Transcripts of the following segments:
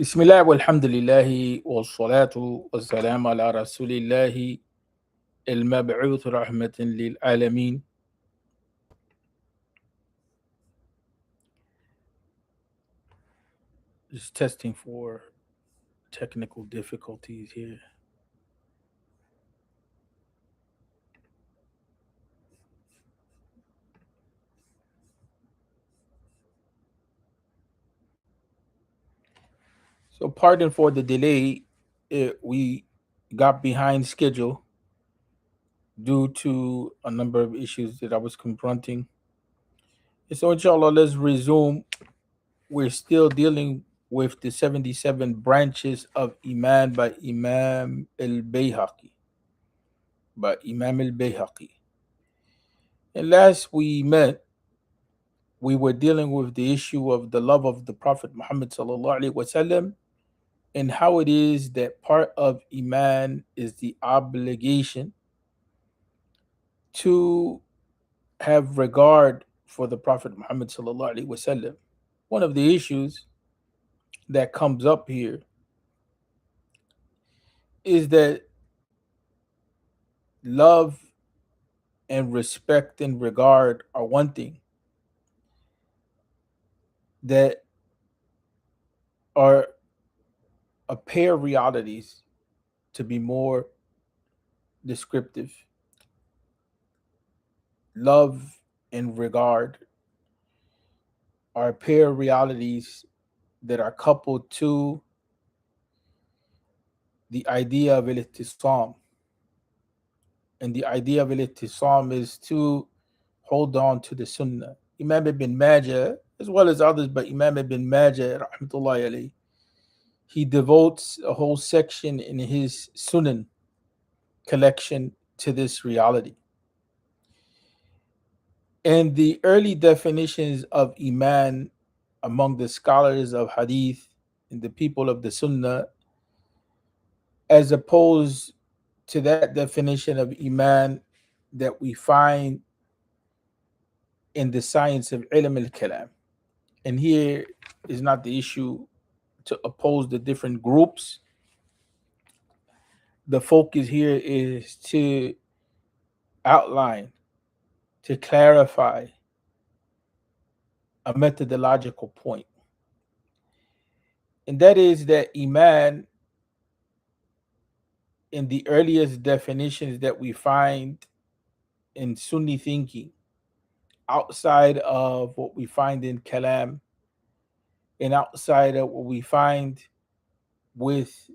بسم الله والحمد لله والصلاة والسلام على رسول الله المبعوث رحمة للعالمين. Just testing for technical difficulties here. So, pardon for the delay. We got behind schedule due to a number of issues that I was confronting. And so, inshallah, let's resume. We're still dealing with the 77 branches of Iman by Imam al Bayhaqi. And last we met, we were dealing with the issue of the love of the Prophet Muhammad sallallahu alaihi wasallam and how it is that part of Iman is the obligation to have regard for the Prophet Muhammad sallallahu alaihi wasallam. One of the issues that comes up here is that love and respect and regard are one thing that are a pair of realities, to be more descriptive. Love and regard are a pair of realities that are coupled to the idea of al-ittisam. And the idea of al-ittisam is to hold on to the sunnah. Imam ibn Majah, as well as others, but Imam ibn Majah, rahmatullahi alayhi, he devotes a whole section in his sunan collection to this reality. And the early definitions of Iman among the scholars of Hadith and the people of the Sunnah, as opposed to that definition of Iman that we find in the science of Ilm al Kalam. And here is not the issue to oppose the different groups. The focus here is to outline, to clarify a methodological point. And that is that Iman, in the earliest definitions that we find in Sunni thinking, outside of what we find in Kalam and outside of what we find with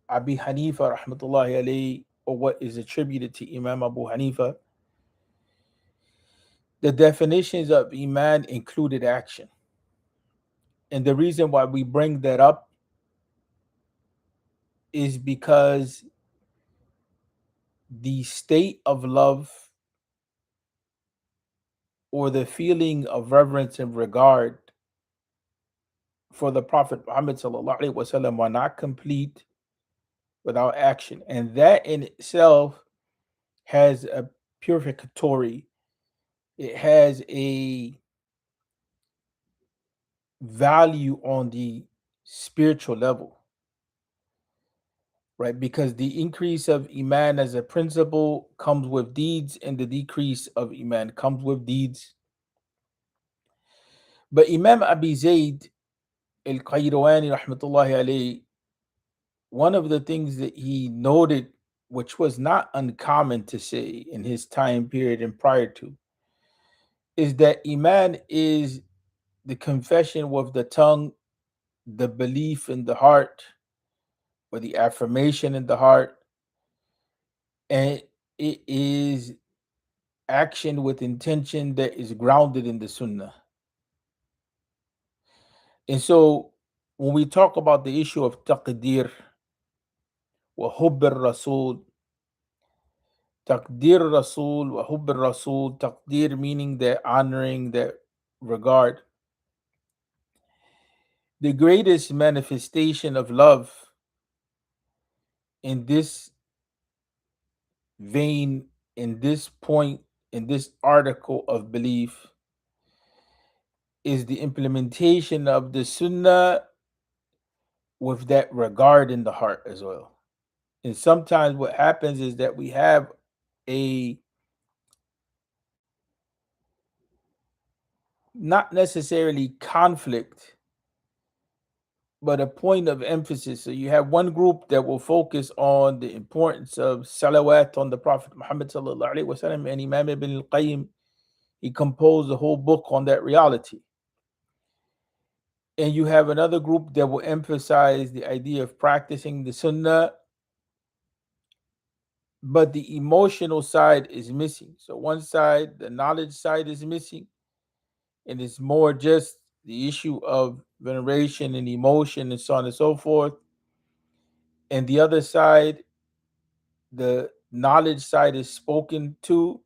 Abi Hanifa rahmatullahi alayhi, or what is attributed to Imam Abu Hanifa, the definitions of Iman included action. And the reason why we bring that up is because the state of love or the feeling of reverence and regard for the Prophet Muhammad sallallahu alaihi wasallam are not complete without action, and that in itself has a purificatory. It has a value on the spiritual level, right? Because the increase of Iman as a principle comes with deeds, and the decrease of Iman comes with deeds. But Imam Abi Zayd al Qayrawani, rahmatullahi alayhi, one of the things that he noted, which was not uncommon to say in his time period and prior to, is that Iman is the confession with the tongue, the belief in the heart, or the affirmation in the heart, and it is action with intention that is grounded in the Sunnah. And so, when we talk about the issue of taqdir wa hubb al-rasul, taqdir rasul wa hubb al-rasul, taqdir meaning that honoring, that regard, the greatest manifestation of love in this vein, in this point, in this article of belief, is the implementation of the sunnah with that regard in the heart as well. And sometimes what happens is that we have a not necessarily conflict, but a point of emphasis. So you have one group that will focus on the importance of salawat on the Prophet Muhammad sallallahu alaihi wasallam, and Imam Ibn al-Qayyim, he composed a whole book on that reality. And you have another group that will emphasize the idea of practicing the sunnah, but the emotional side is missing. So one side, the knowledge side, is missing, and it's more just the issue of veneration and emotion and so on and so forth. And the other side, the knowledge side is spoken to,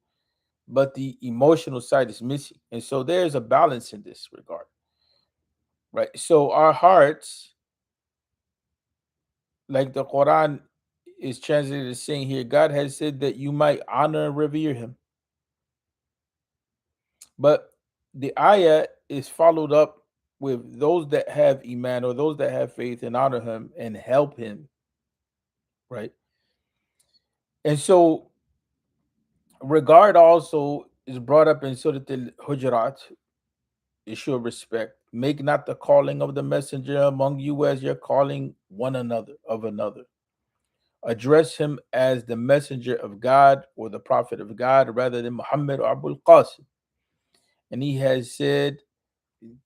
but the emotional side is missing. And so there's a balance in this regard, right? So our hearts, like the Quran is translated as saying here, God has said that you might honor and revere him. But the ayah is followed up with those that have Iman, or those that have faith, and honor him and help him, right? And so regard also is brought up in Surah Al-Hujurat, issue of respect. Make not the calling of the messenger among you as you're calling one another of another. Address him as the messenger of God or the prophet of God rather than Muhammad or Abul Qasim. And he has said,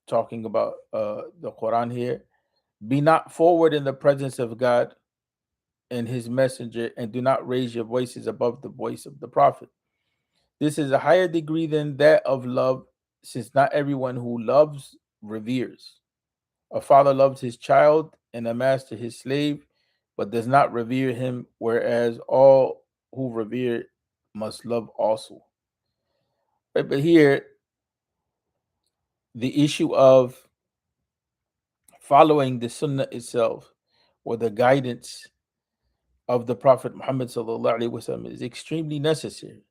talking about the Quran here, be not forward in the presence of God and his messenger, and do not raise your voices above the voice of the prophet. This is a higher degree than that of love, since not everyone who loves reveres. A father loves his child, and a master his slave, but does not revere him, whereas all who revere must love also. Right, but here, the issue of following the sunnah itself, or the guidance of the Prophet Muhammad sallallahu alaihi wasallam, is extremely necessary.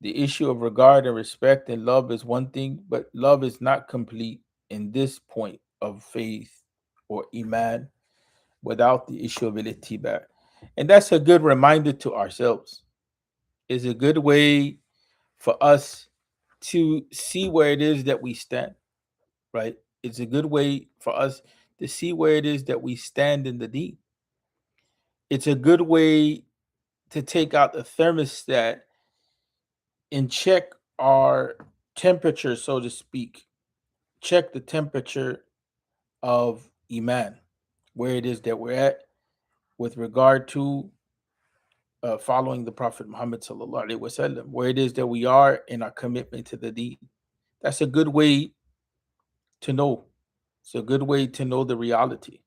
The issue of regard and respect and love is one thing, but love is not complete in this point of faith or Iman without the issue of al-ittiba. And that's a good reminder to ourselves. It's a good way for us to see where it is that we stand, right? It's a good way for us to see where it is that we stand in the deed. It's a good way to take out the thermostat and check our temperature, so to speak. Check the temperature of Iman, where it is that we're at with regard to following the Prophet Muhammad sallallahu alaihi wasallam, where it is that we are in our commitment to the Deen. That's a good way to know. It's a good way to know the reality.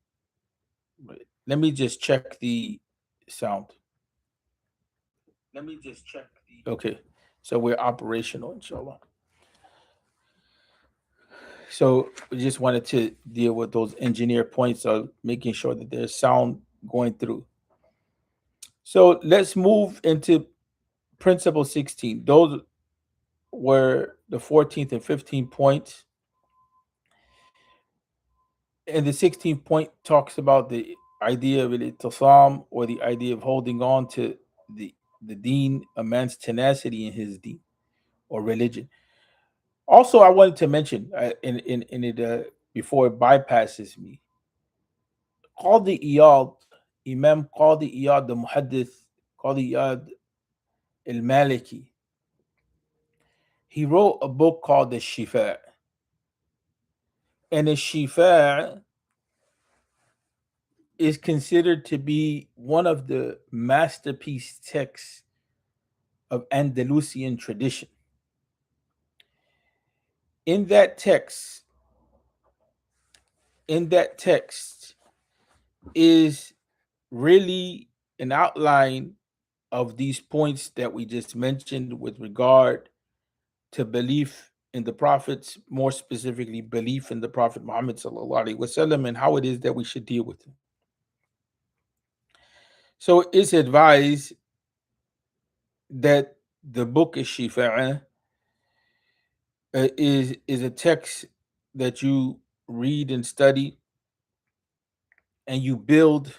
Right. Let me just check the sound. Okay, so we're operational, inshallah. So we just wanted to deal with those engineer points of making sure that there's sound going through. So let's move into principle 16. Those were the 14th and 15th points. And the 16th point talks about the idea of al-ittisam, or the idea of holding on to the deen, a man's tenacity in his deen or religion. Also, I wanted to mention in it before it bypasses me, Qadi Iyad, Imam Qadi Iyad, the Muhaddith, Qadi Iyad al-Maliki, he wrote a book called the Shifa. And the Shifa is considered to be one of the masterpiece texts of Andalusian tradition. In that text, in that text is really an outline of these points that we just mentioned with regard to belief in the prophets, more specifically belief in the Prophet Muhammad sallallahu alaihi wasallam, and how it is that we should deal with him. So it's advised that the book of Shifa is a text that you read and study and you build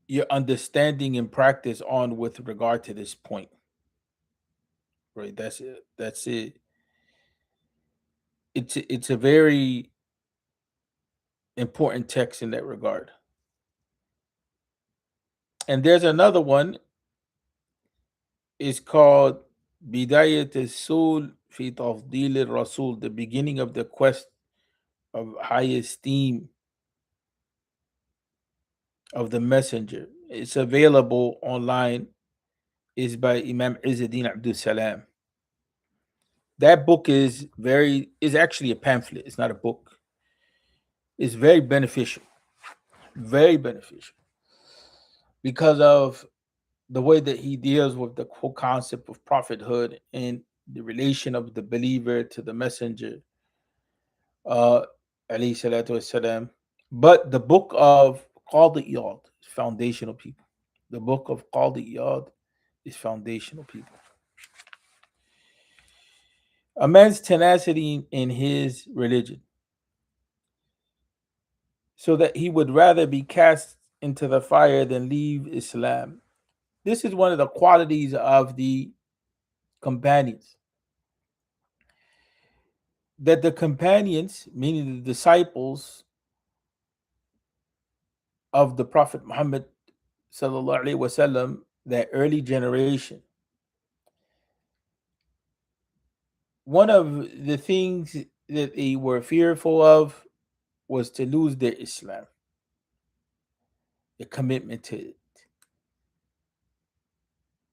your understanding and practice on with regard to this point. Right? That's it. That's it. It's a very important text in that regard. And there's another one. It's called Bidayat al-Sul fi Tafdil al-Rasul, the beginning of the quest of high esteem of the messenger. It's available online. Is by Imam Izzuddin Abdul Salam. That book is actually a pamphlet. It's not a book. It's very beneficial because of the way that he deals with the whole concept of prophethood and the relation of the believer to the messenger, uh, alayhi salatu wasalam. But the book of Qadi Iyad is foundational people. The book of Qadi Iyad is foundational people. A man's tenacity in his religion, so that he would rather be cast into the fire than leave Islam. This is one of the qualities of the companions. That the companions, meaning the disciples of the Prophet Muhammad sallallahu alaihi wasallam, that early generation, one of the things that they were fearful of was to lose their Islam, the commitment to it.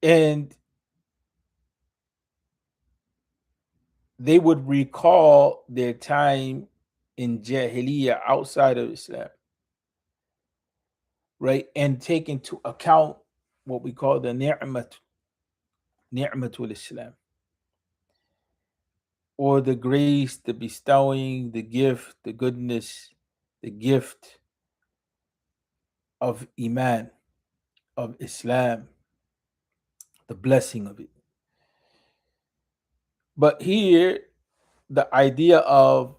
And they would recall their time in Jahiliyyah outside of Islam, right? And take into account what we call the ni'matul Islam, or the grace, the bestowing, the gift, the goodness, the gift of Iman, of Islam, the blessing of it. But here, the idea of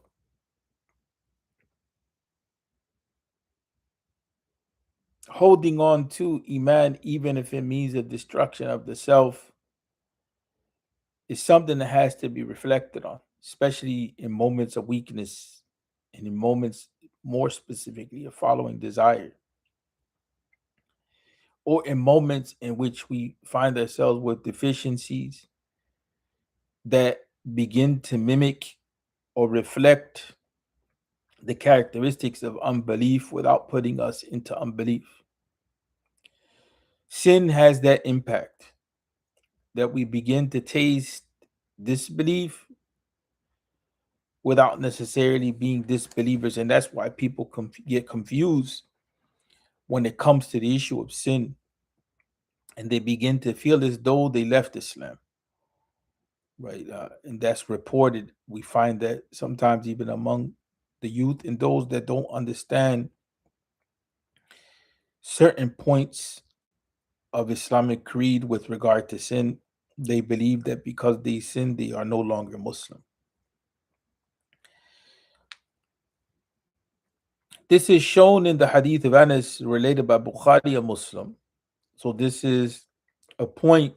holding on to Iman, even if it means the destruction of the self, is something that has to be reflected on, especially in moments of weakness and in moments more specifically of following desire, or in moments in which we find ourselves with deficiencies that begin to mimic or reflect the characteristics of unbelief without putting us into unbelief. Sin has that impact that we begin to taste disbelief without necessarily being disbelievers. And that's why people get confused when it comes to the issue of sin, and they begin to feel as though they left Islam, right? And that's reported. We find that sometimes even among the youth and those that don't understand certain points of Islamic creed with regard to sin, they believe that because they sin, they are no longer Muslim. This is shown in the hadith of Anas related by Bukhari, a Muslim. So this is a point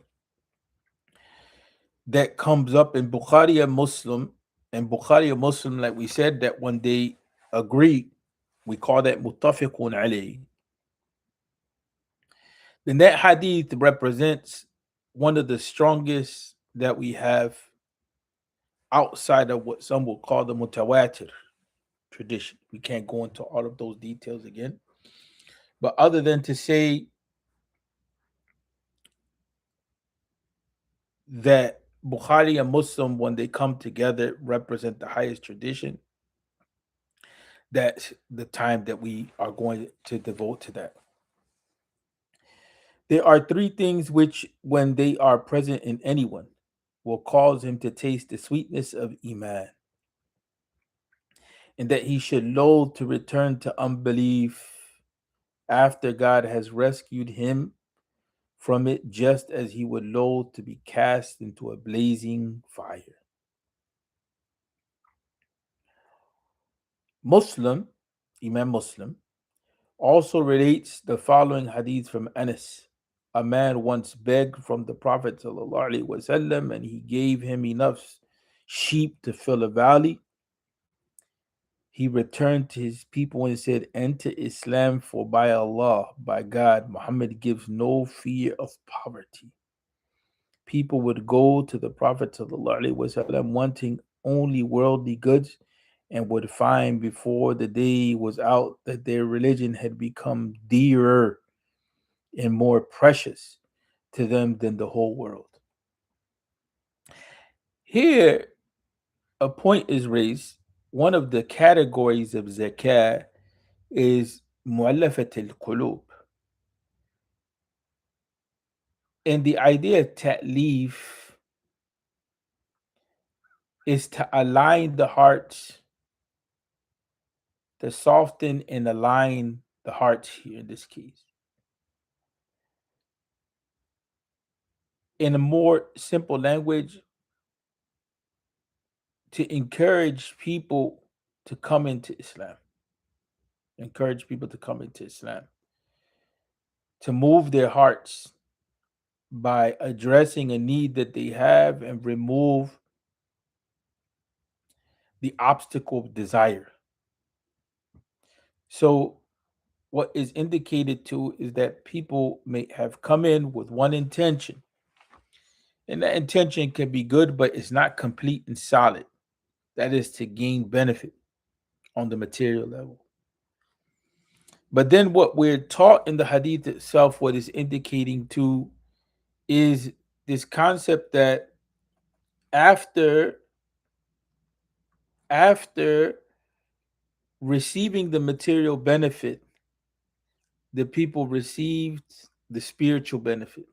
that comes up in Bukhari and Muslim. And Bukhari and Muslim, like we said, that when they agree, we call that muttafiqun alayh. Then that hadith represents one of the strongest that we have outside of what some will call the mutawatir tradition. We can't go into all of those details again. But other than to say that Bukhari and Muslim, when they come together, represent the highest tradition, that's the time that we are going to devote to that. There are three things which, when they are present in anyone, will cause him to taste the sweetness of Iman, and that he should loathe to return to unbelief after God has rescued him from it, just as he would loathe to be cast into a blazing fire. Muslim, Imam Muslim, also relates the following hadith from Anas. A man once begged from the Prophet ﷺ, and he gave him enough sheep to fill a valley. He returned to his people and said, enter Islam, for by Allah, by God, Muhammad gives no fear of poverty. People would go to the Prophet ﷺ wanting only worldly goods and would find before the day was out that their religion had become dearer and more precious to them than the whole world. Here, a point is raised. One of the categories of zakah is mu'allafat al-qulub. And the idea of ta'lif is to align the hearts, to soften and align the hearts here in this case. In a more simple language, to encourage people to come into Islam. Encourage people to come into Islam. To move their hearts by addressing a need that they have and remove the obstacle of desire. So, what is indicated to is that people may have come in with one intention, and that intention can be good, but it's not complete and solid. That is to gain benefit on the material level. But then, what we're taught in the hadith itself, what is indicating to is this concept that after after receiving the material benefit, the people received the spiritual benefit.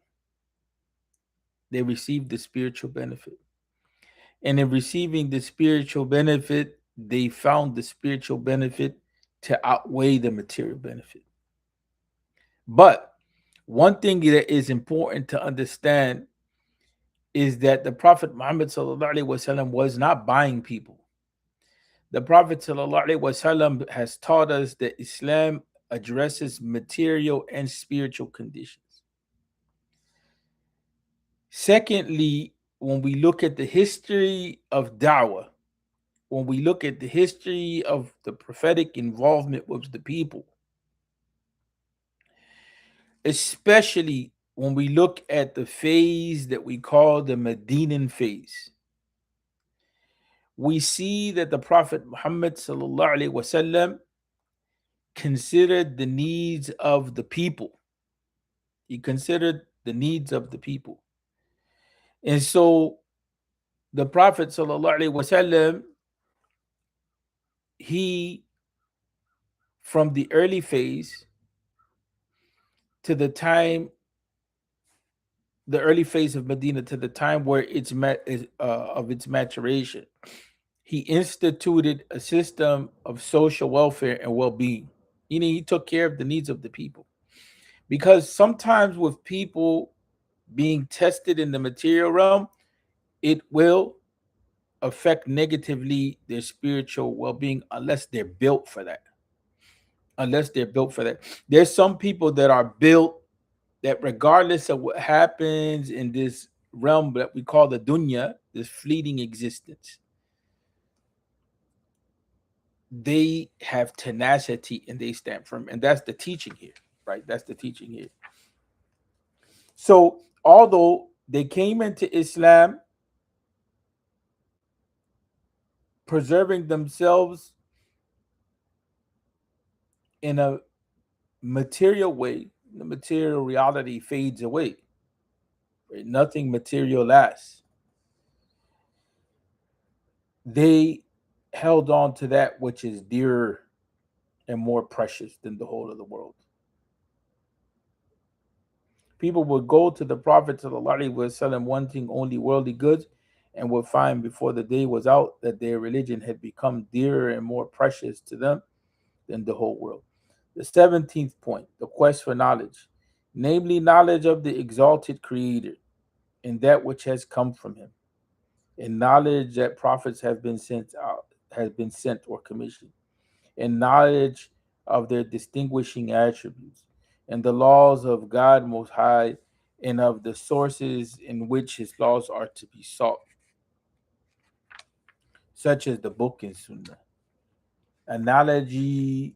They received the spiritual benefit. And in receiving the spiritual benefit, they found the spiritual benefit to outweigh the material benefit. But one thing that is important to understand is that the Prophet Muhammad was not buying people. The Prophet has taught us that Islam addresses material and spiritual conditions. Secondly, when we look at the history of da'wah, when we look at the history of the prophetic involvement with the people, especially when we look at the phase that we call the Medinan phase, we see that the Prophet Muhammad wasallam considered the needs of the people. He considered the needs of the people. And so the Prophet wasallam, he, from the early phase to the time, the early phase of Medina to the time where of its maturation, he instituted a system of social welfare and well-being. He took care of the needs of the people. Because sometimes with people being tested in the material realm, it will affect negatively their spiritual well-being unless they're built for that. Unless they're built for that. There's some people that are built that regardless of what happens in this realm that we call the dunya, this fleeting existence, they have tenacity and they stand firm. And that's the teaching here, right? That's the teaching here. So, although they came into Islam preserving themselves in a material way, the material reality fades away. Right? Nothing material lasts. They held on to that which is dearer and more precious than the whole of the world. People would go to the Prophet ﷺ wanting only worldly goods and would find before the day was out that their religion had become dearer and more precious to them than the whole world. The 17th point, the quest for knowledge, namely knowledge of the exalted Creator and that which has come from Him, and knowledge that prophets have been sent out, has been sent or commissioned. and knowledge of their distinguishing attributes, and the laws of God Most High, and of the sources in which His laws are to be sought, such as the Book and Sunnah. Analogy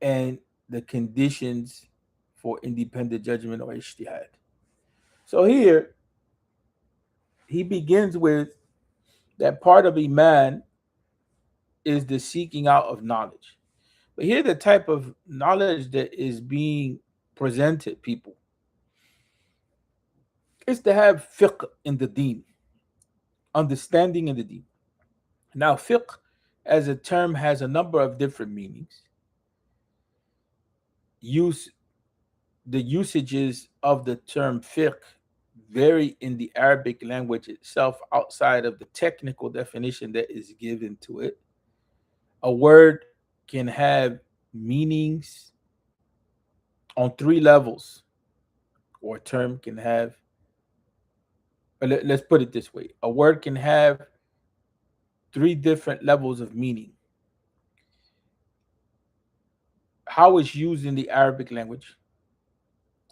and the conditions for independent judgment or ijtihad. So here he begins with that part of Iman is the seeking out of knowledge. But here the type of knowledge that is being presented people is to have fiqh in the deen, understanding in the deen. Now fiqh as a term has a number of different meanings. Use the usages of the term fiqh vary in the Arabic language itself outside of the technical definition that is given to it. A word can have meanings on three levels, or a term can have, let's put it this way, a word can have three different levels of meaning. How it's used in the Arabic language,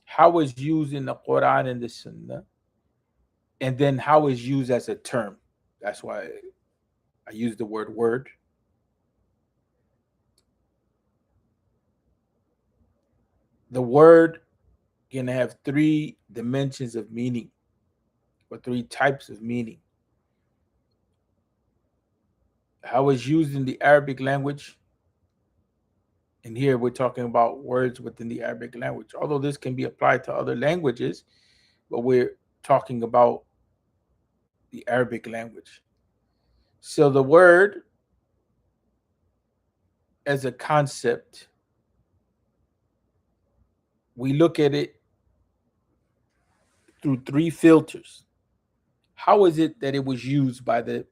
how it's used in the Quran and the Sunnah, and then how it's used as a term. That's why I use the word. The word can have three dimensions of meaning, or three types of meaning. How it's used in the Arabic language, and here we're talking about words within the Arabic language, although this can be applied to other languages, but we're talking about the Arabic language. So the word as a concept, we look at it through three filters. How is it that it was used by the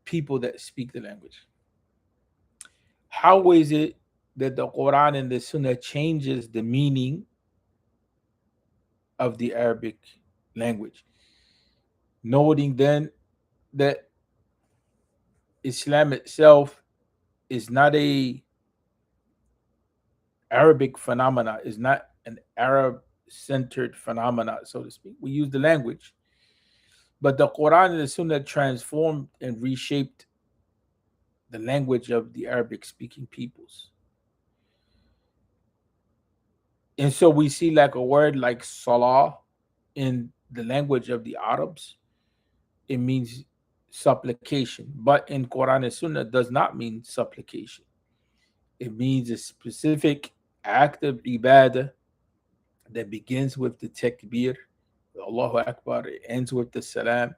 people that speak the language? How is it that the Quran and the Sunnah changes the meaning of the Arabic language? Noting then that Islam itself is not a Arabic phenomena, is not an Arab centered phenomena, so to speak. We use the language, but the Quran and the Sunnah transformed and reshaped the language of the Arabic speaking peoples. And so we see like a word like salah in the language of the Arabs, it means supplication. But in Quran and Sunnah does not mean supplication. It means a specific act of ibadah that begins with the takbir, Allahu Akbar, it ends with the salam,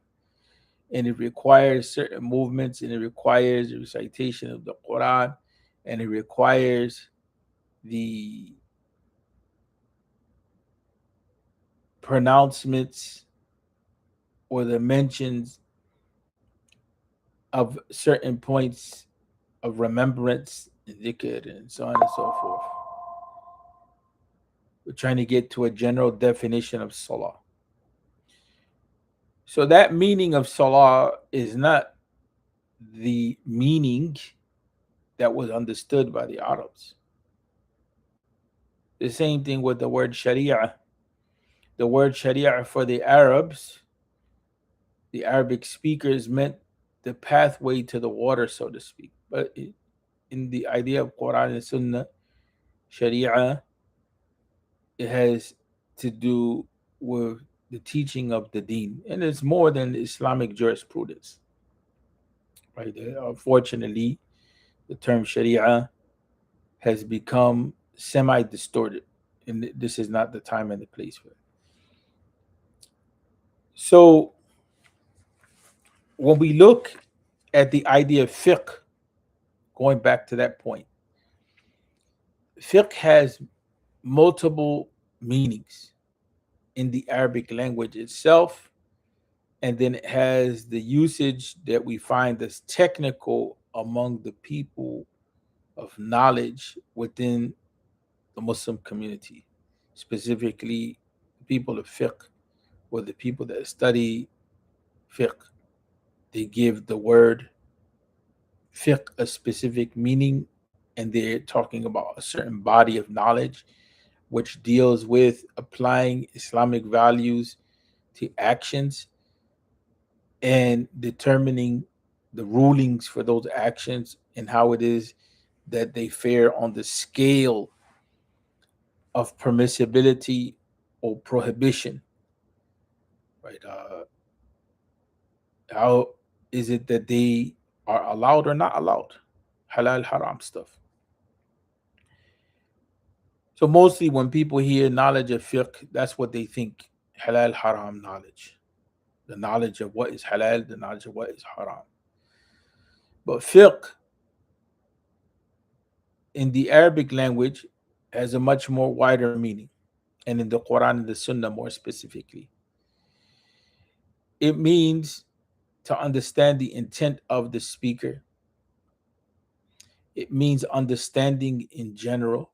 and it requires certain movements, and it requires a recitation of the Quran, and it requires the pronouncements or the mentions of certain points of remembrance, dhikr, and so on and so forth. We're trying to get to a general definition of salah. So that meaning of salah is not the meaning that was understood by the Arabs. The same thing with the word sharia. The word sharia for the Arabs, the Arabic speakers, meant the pathway to the water, so to speak. But in the idea of Quran and Sunnah, sharia, it has to do with the teaching of the deen, and it's more than Islamic jurisprudence. Right? Unfortunately, the term sharia has become semi-distorted, and this is not the time and the place for it. So when we look at the idea of fiqh, going back to that point, fiqh has multiple meanings in the Arabic language itself, and then it has the usage that we find as technical among the people of knowledge within the Muslim community, specifically the people of fiqh, or the people that study fiqh. They give the word fiqh a specific meaning, and they're talking about a certain body of knowledge which deals with applying Islamic values to actions and determining the rulings for those actions and how it is that they fare on the scale of permissibility or prohibition, right? How is it that they are allowed or not allowed? Halal, haram stuff. So mostly when people hear knowledge of fiqh, that's what they think: halal, haram knowledge, the knowledge of what is halal, the knowledge of what is haram. But fiqh in the Arabic language has a much more wider meaning, and in the Quran and the Sunnah more specifically. It means to understand the intent of the speaker. It means understanding in general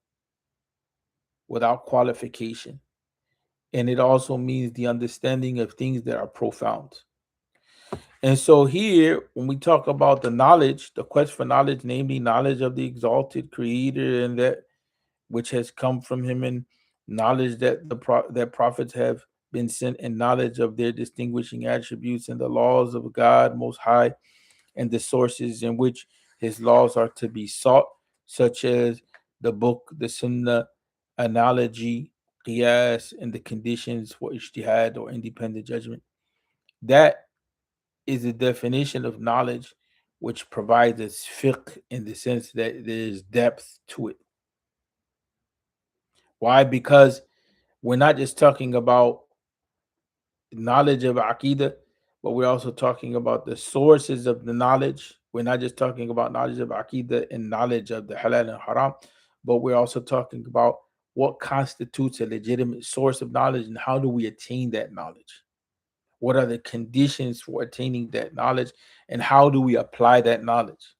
without qualification. And it also means the understanding of things that are profound. And so here, when we talk about the knowledge, the quest for knowledge, namely knowledge of the exalted creator and that which has come from him, and knowledge that that prophets have been sent, and knowledge of their distinguishing attributes and the laws of God most high, and the sources in which his laws are to be sought, such as the book, the sunnah, analogy, qiyas, and the conditions for ijtihad or independent judgment. That is a definition of knowledge which provides us fiqh in the sense that there's depth to it. Why? Because we're not just talking about knowledge of Aqidah, but we're also talking about the sources of the knowledge. We're not just talking about knowledge of Aqidah and knowledge of the halal and haram, but we're also talking about what constitutes a legitimate source of knowledge and how do we attain that knowledge. What are the conditions for attaining that knowledge and how do we apply that knowledge?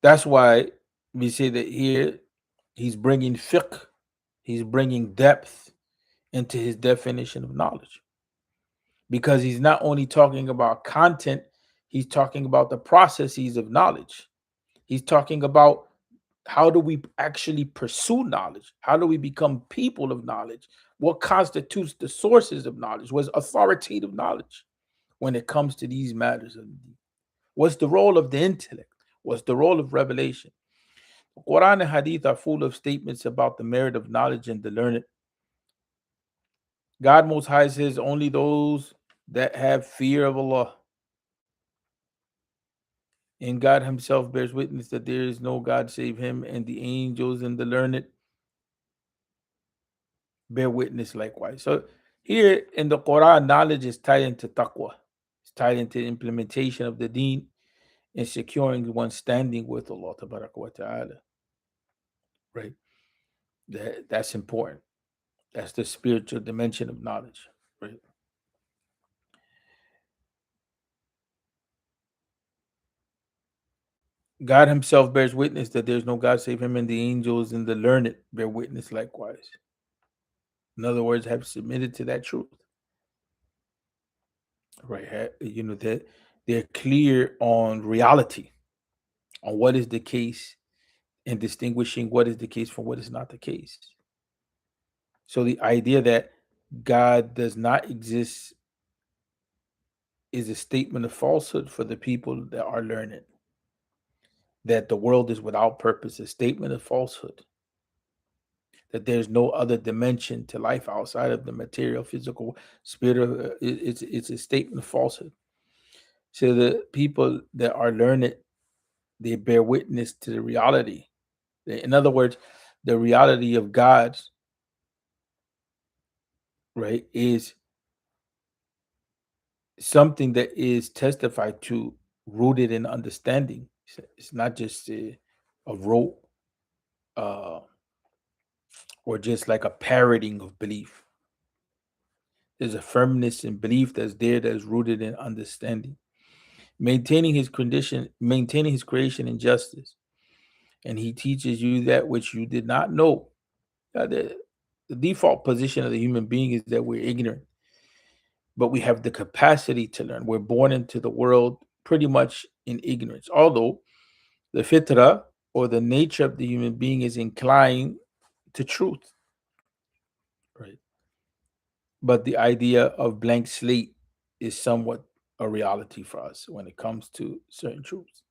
That's why we say that here he's bringing fiqh, he's bringing depth into his definition of knowledge, because he's not only talking about content, he's talking about the processes of knowledge. He's talking about how do we actually pursue knowledge? How do we become people of knowledge? What constitutes the sources of knowledge? What's authoritative knowledge when it comes to these matters? What's the role of the intellect? What's the role of revelation? Quran and Hadith are full of statements about the merit of knowledge and the learned. God Most High says only those that have fear of Allah. And God Himself bears witness that there is no God save Him, and the angels and the learned bear witness likewise. So here in the Quran, knowledge is tied into taqwa. It's tied into the implementation of the deen and securing one's standing with Allah wa ta'ala. Right? That's important. That's the spiritual dimension of knowledge. Right? God Himself bears witness that there's no God save Him, and the angels and the learned bear witness likewise. In other words, have submitted to that truth. Right? You know that they're clear on reality, on what is the case, and distinguishing what is the case from what is not the case. So the idea that God does not exist is a statement of falsehood for the people that are learned. That the world is without purpose, a statement of falsehood. That there's no other dimension to life outside of the material, physical, spiritual. It's a statement of falsehood. So the people that are learned, they bear witness to the reality. In other words, the reality of God, right, is something that is testified to, rooted in understanding. It's not just a rote uh, or just like a parroting of belief. There's a firmness in belief that's there, that's rooted in understanding. Maintaining his creation in justice. And he teaches you that which you did not know. The default position of the human being is that we're ignorant, but we have the capacity to learn. We're born into the world pretty much in ignorance. Although the fitra, or the nature of the human being, is inclined to truth, right? But the idea of blank slate is somewhat a reality for us when it comes to certain truths.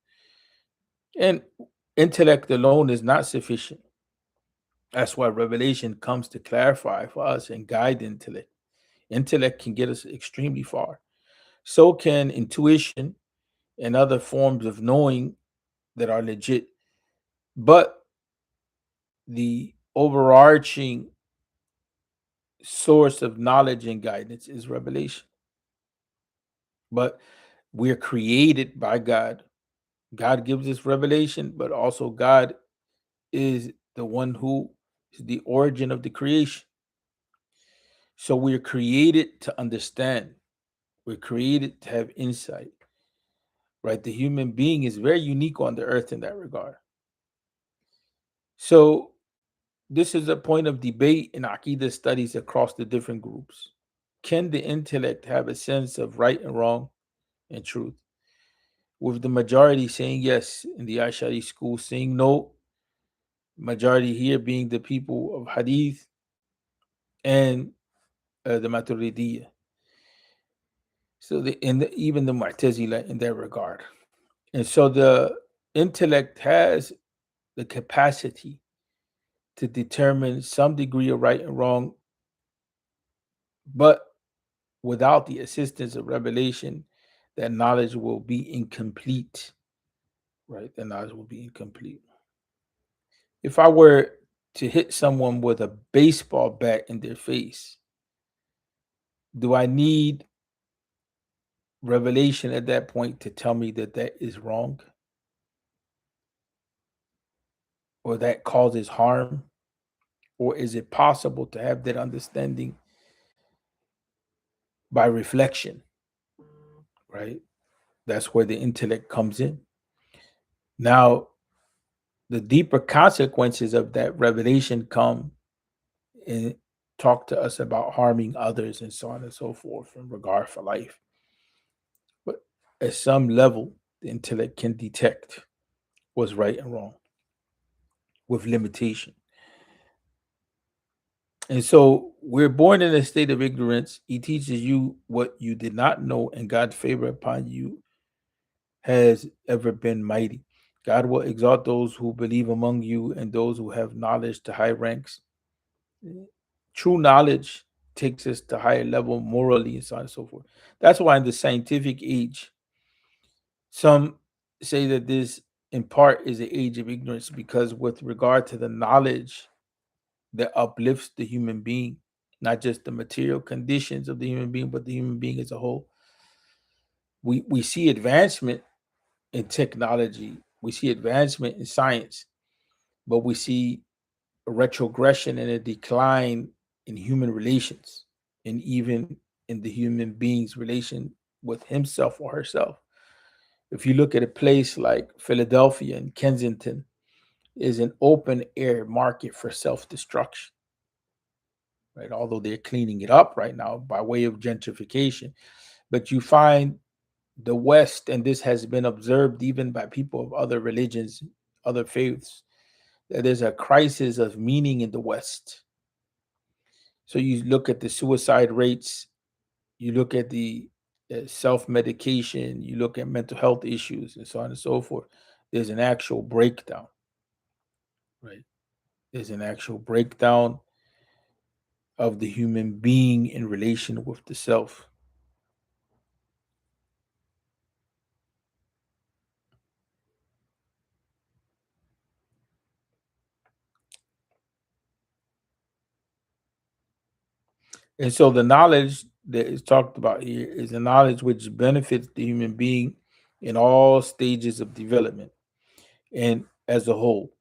And intellect alone is not sufficient. That's why revelation comes to clarify for us and guide intellect. Intellect can get us extremely far. So can intuition and other forms of knowing that are legit. But the overarching source of knowledge and guidance is revelation. But we're created by God. God gives us revelation, but also God is the one who is the origin of the creation. So we're created to understand. We're created to have insight, right? The human being is very unique on the earth in that regard. So this is a point of debate in Aqidah studies across the different groups. Can the intellect have a sense of right and wrong and truth? With the majority saying yes in the Ashari school, saying no, majority here being the people of Hadith and the Maturidiyah. So even the Mu'tazila in that regard. And so the intellect has the capacity to determine some degree of right and wrong, but without the assistance of revelation, that knowledge will be incomplete, right? That knowledge will be incomplete. If I were to hit someone with a baseball bat in their face, do I need revelation at that point to tell me that that is wrong or that causes harm? Or is it possible to have that understanding by reflection, right? That's where the intellect comes in. Now, the deeper consequences of that revelation come and talk to us about harming others and so on and so forth in regard for life. But at some level, the intellect can detect what's right and wrong with limitation. And so we're born in a state of ignorance. He teaches you what you did not know, and God's favor upon you has ever been mighty. God will exalt those who believe among you and those who have knowledge to high ranks. True knowledge takes us to higher level morally and so on and so forth. That's why in the scientific age, some say that this in part is the age of ignorance because with regard to the knowledge that uplifts the human being, not just the material conditions of the human being, but the human being as a whole. We see advancement in technology, we see advancement in science, but we see a retrogression and a decline in human relations and even in the human being's relation with himself or herself. If you look at a place like Philadelphia and Kensington, is an open air market for self-destruction, right? Although they're cleaning it up right now by way of gentrification. But you find the West, and this has been observed even by people of other religions, other faiths, that there's a crisis of meaning in the West. So you look at the suicide rates, you look at the self medication, you look at mental health issues, and so on and so forth. There's an actual breakdown, right? There's an actual breakdown of the human being in relation with the self. And so the knowledge that is talked about here is the knowledge which benefits the human being in all stages of development and as a whole,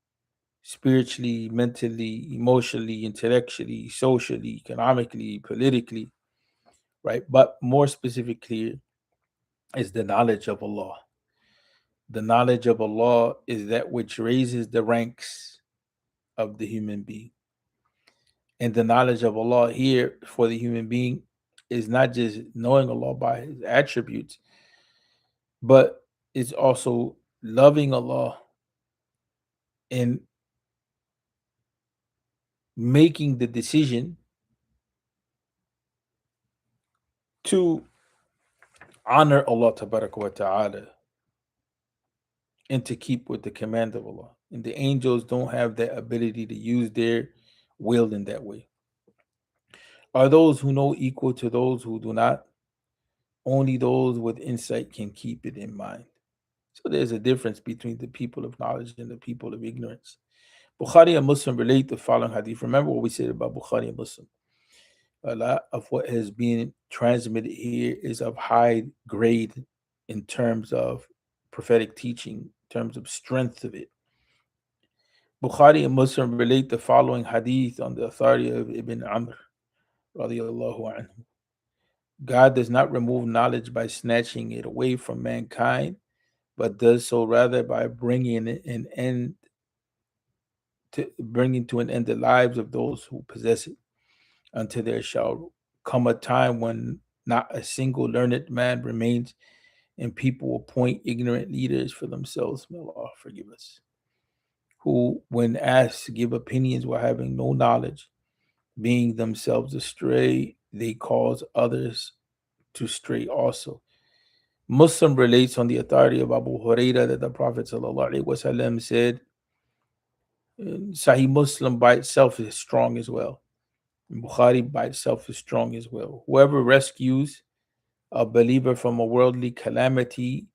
spiritually, mentally, emotionally, intellectually, socially, economically, politically, right? But more specifically is the knowledge of Allah. The knowledge of Allah is that which raises the ranks of the human being. And the knowledge of Allah here for the human being is not just knowing Allah by his attributes, but is also loving Allah and making the decision to honor Allah tabaraka wa ta'ala and to keep with the command of Allah. And the angels don't have that ability to use their will in that way. Are those who know equal to those who do not? Only those with insight can keep it in mind. So there's a difference between the people of knowledge and the people of ignorance. Bukhari and Muslim relate the following hadith. Remember what we said about Bukhari and Muslim. A lot of what has been transmitted here is of high grade in terms of prophetic teaching, in terms of strength of it. Bukhari and Muslim relate the following hadith on the authority of Ibn Amr, radiallahu anhu. God does not remove knowledge by snatching it away from mankind, but does so rather by bringing to an end the lives of those who possess it, until there shall come a time when not a single learned man remains, and people appoint ignorant leaders for themselves. May Allah forgive us. Who, when asked, give opinions while having no knowledge, being themselves astray, they cause others to stray also. Muslim relates on the authority of Abu Hurairah that the Prophet ﷺ said, Sahih Muslim by itself is strong as well. Bukhari by itself is strong as well. Whoever rescues a believer from a worldly calamity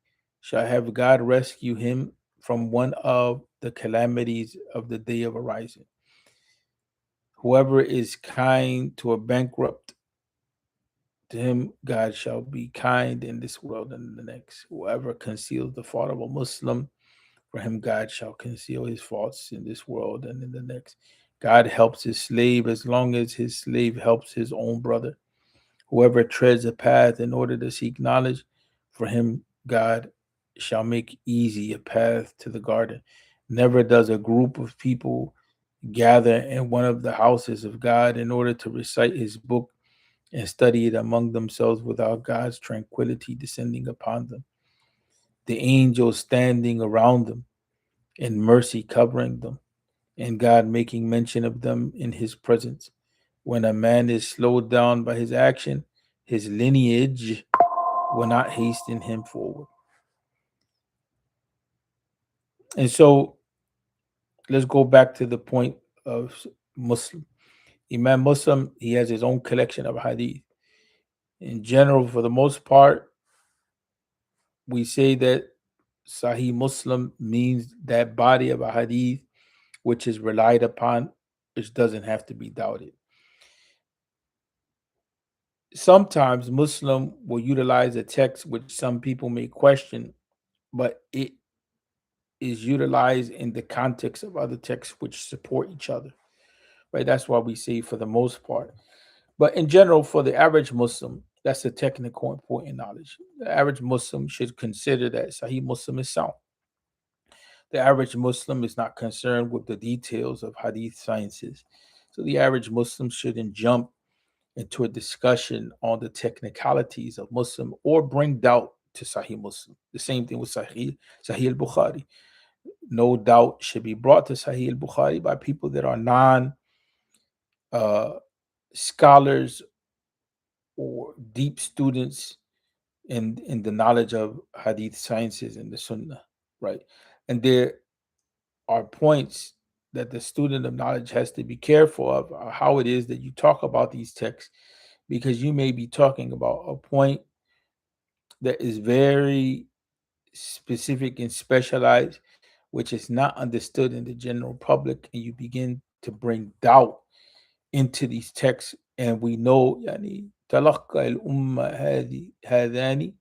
shall have God rescue him from one of the calamities of the day of arising. Whoever is kind to a bankrupt, to him God shall be kind in this world and in the next. Whoever conceals the fault of a Muslim, for him God shall conceal his faults in this world and in the next. God helps his slave as long as his slave helps his own brother. Whoever treads a path in order to seek knowledge, for him God shall make easy a path to the garden. Never does a group of people gather in one of the houses of God in order to recite his book and study it among themselves without God's tranquility descending upon them, the angels standing around them, and mercy covering them, and God making mention of them in his presence. When a man is slowed down by his action, his lineage will not hasten him forward. And so let's go back to the point of Muslim. Imam Muslim, he has his own collection of hadith. In general, for the most part, we say that Sahih Muslim means that body of a hadith which is relied upon, which doesn't have to be doubted. Sometimes Muslim will utilize a text which some people may question, but it is utilized in the context of other texts which support each other. Right? That's why we say for the most part. But in general, for the average Muslim, that's a technical important knowledge. The average Muslim should consider that Sahih Muslim is sound. The average Muslim is not concerned with the details of hadith sciences. So the average Muslim shouldn't jump into a discussion on the technicalities of Muslim or bring doubt to Sahih Muslim. The same thing with Sahih al-Bukhari. No doubt should be brought to Sahih al-Bukhari by people that are non uh, scholars or deep students in the knowledge of hadith sciences and the Sunnah, right? And there are points that the student of knowledge has to be careful of how it is that you talk about these texts, because you may be talking about a point that is very specific and specialized, which is not understood in the general public, and you begin to bring doubt into these texts. And we know يعني تلقى الأمة هذان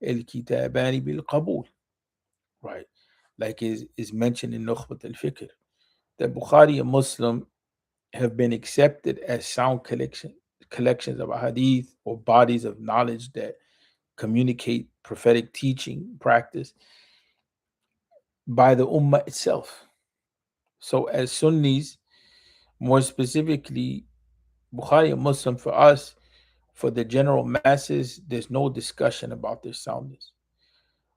الكتابان بالقبول, right? Like is mentioned in Nukhbat al-Fikr, that Bukhari and Muslim have been accepted as sound collections of hadith or bodies of knowledge that communicate prophetic teaching practice by the ummah itself. So as Sunnis, more specifically Bukhari and Muslim, for us, for the general masses, there's no discussion about their soundness.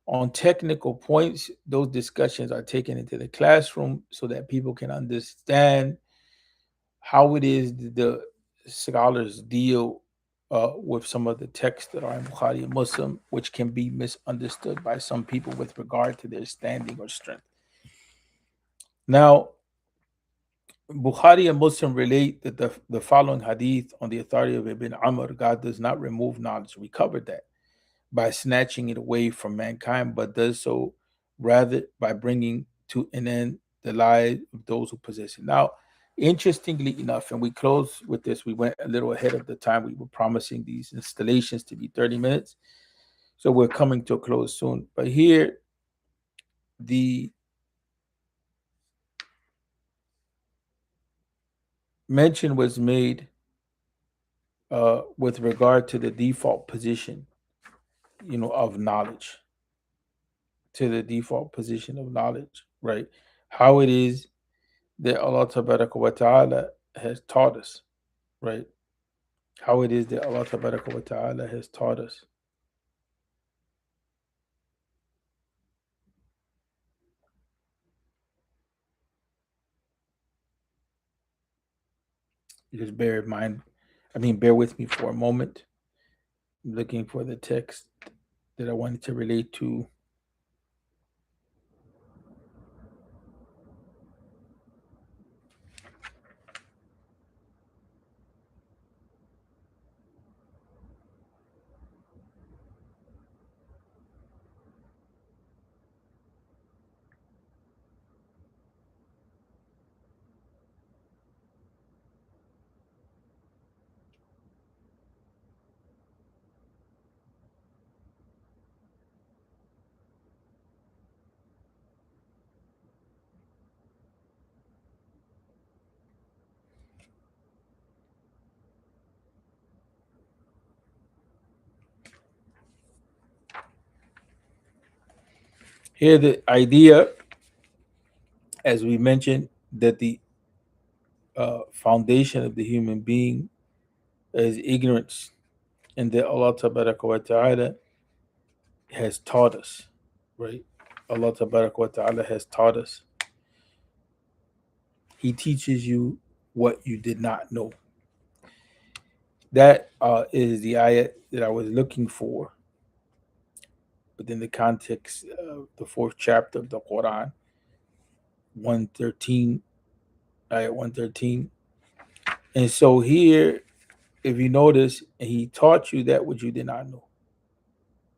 On technical points, those discussions are taken into the classroom so that people can understand how it is the scholars deal with some of the texts that are in Bukhari and Muslim, which can be misunderstood by some people with regard to their standing or strength. Now, Bukhari and Muslim relate that the following hadith on the authority of Ibn Amr: God does not remove knowledge. We covered that by snatching it away from mankind, but does so rather by bringing to an end the lives of those who possess it. Now, interestingly enough, and we close with this, we went a little ahead of the time. We were promising these installations to be 30 minutes. So we're coming to a close soon. But here, the mention was made with regard to the default position, of knowledge, to the default position of knowledge, right? How it is that Allah Tabaraka wa Ta'ala has taught us, right? How it is that Allah Tabaraka wa Ta'ala has taught us. Just bear in mind, bear with me for a moment. I'm looking for the text that I wanted to relate to. Here, the idea, as we mentioned, that the foundation of the human being is ignorance, and that Allah Tabaraka wa Ta'ala has taught us, right? Allah Tabaraka wa Ta'ala has taught us. He teaches you what you did not know. That is the ayat that I was looking for within the context of the fourth chapter of the Quran, 113, ayat 113. And so here, if you notice, he taught you that which you did not know,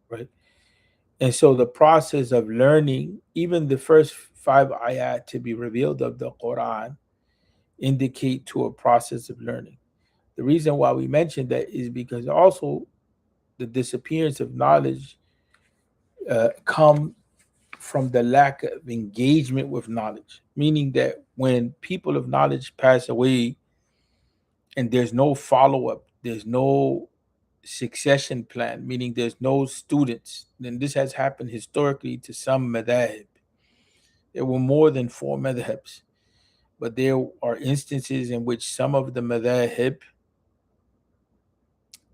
right? And so the process of learning, even the first five ayat to be revealed of the Quran, indicate to a process of learning. The reason why we mentioned that is because also the disappearance of knowledge come from the lack of engagement with knowledge, meaning that when people of knowledge pass away and there's no follow-up, there's no succession plan, meaning there's no students, then this has happened historically to some madhab. There were more than four madhabs, but there are instances in which some of the madhab,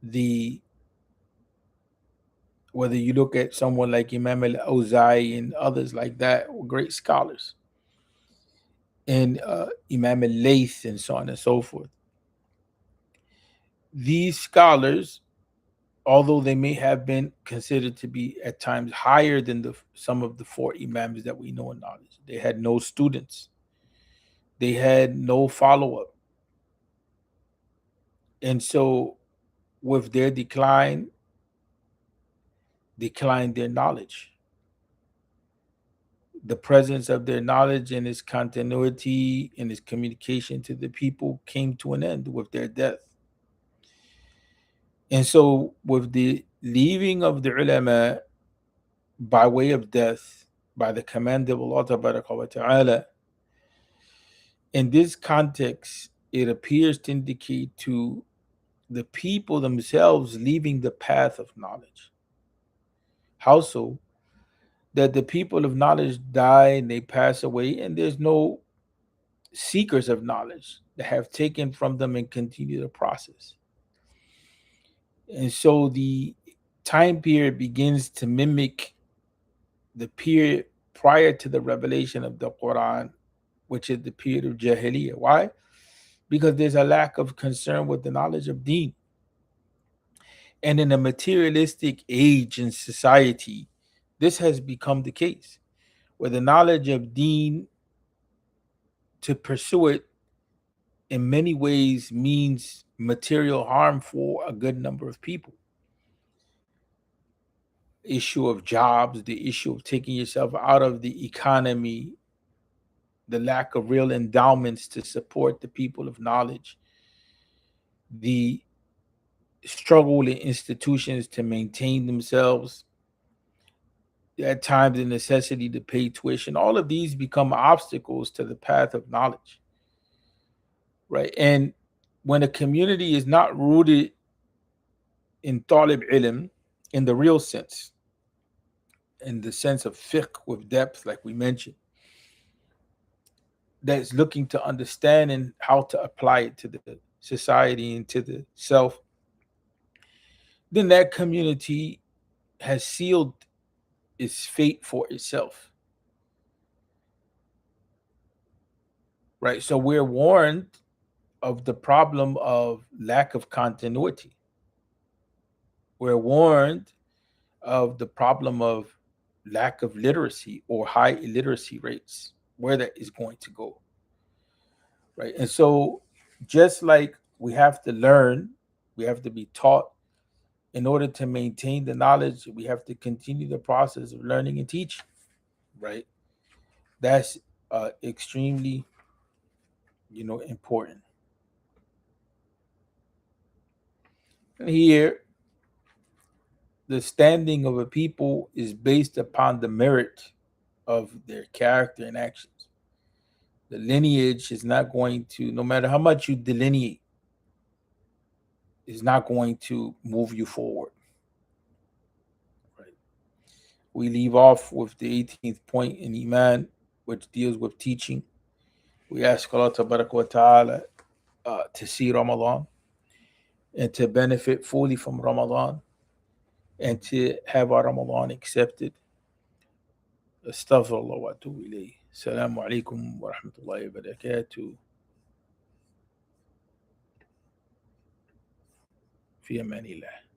the whether you look at someone like Imam al-Awza'i and others like that, were great scholars, and Imam al-Layth and so on and so forth. These scholars, although they may have been considered to be at times higher than some of the four imams that we know in knowledge, they had no students, they had no follow-up, and so with their declined their knowledge. The presence of their knowledge and its continuity and its communication to the people came to an end with their death. And so, with the leaving of the ulama by way of death, by the command of Allah Ta'ala, in this context, it appears to indicate to the people themselves leaving the path of knowledge. How so? That the people of knowledge die and they pass away, and there's no seekers of knowledge that have taken from them and continue the process. And so the time period begins to mimic the period prior to the revelation of the Quran, which is the period of Jahiliyyah. Why? Because there's a lack of concern with the knowledge of deen. And in a materialistic age and society, this has become the case, where the knowledge of deen, to pursue it in many ways, means material harm for a good number of people. Issue of jobs, the issue of taking yourself out of the economy, the lack of real endowments to support the people of knowledge, the struggle in institutions to maintain themselves, at times the necessity to pay tuition, all of these become obstacles to the path of knowledge, right? And when a community is not rooted in talib ilm in the real sense, in the sense of fiqh with depth, like we mentioned, that's looking to understand and how to apply it to the society and to the self, then that community has sealed its fate for itself, right? So we're warned of the problem of lack of continuity. We're warned of the problem of lack of literacy or high illiteracy rates, where that is going to go, right? And so, just like we have to learn, we have to be taught. In order to maintain the knowledge, we have to continue the process of learning and teaching, right? That's extremely, important. And here, the standing of a people is based upon the merit of their character and actions. The lineage is not going to, no matter how much you delineate, is not going to move you forward. Right? We leave off with the 18th point in Iman, which deals with teaching. We ask Allah Ta'ala to see Ramadan and to benefit fully from Ramadan and to have our Ramadan accepted. Astaghfirullah wa atubu ilayh. Assalamu alaikum wa rahmatullahi wa barakatuh. في أمان الله.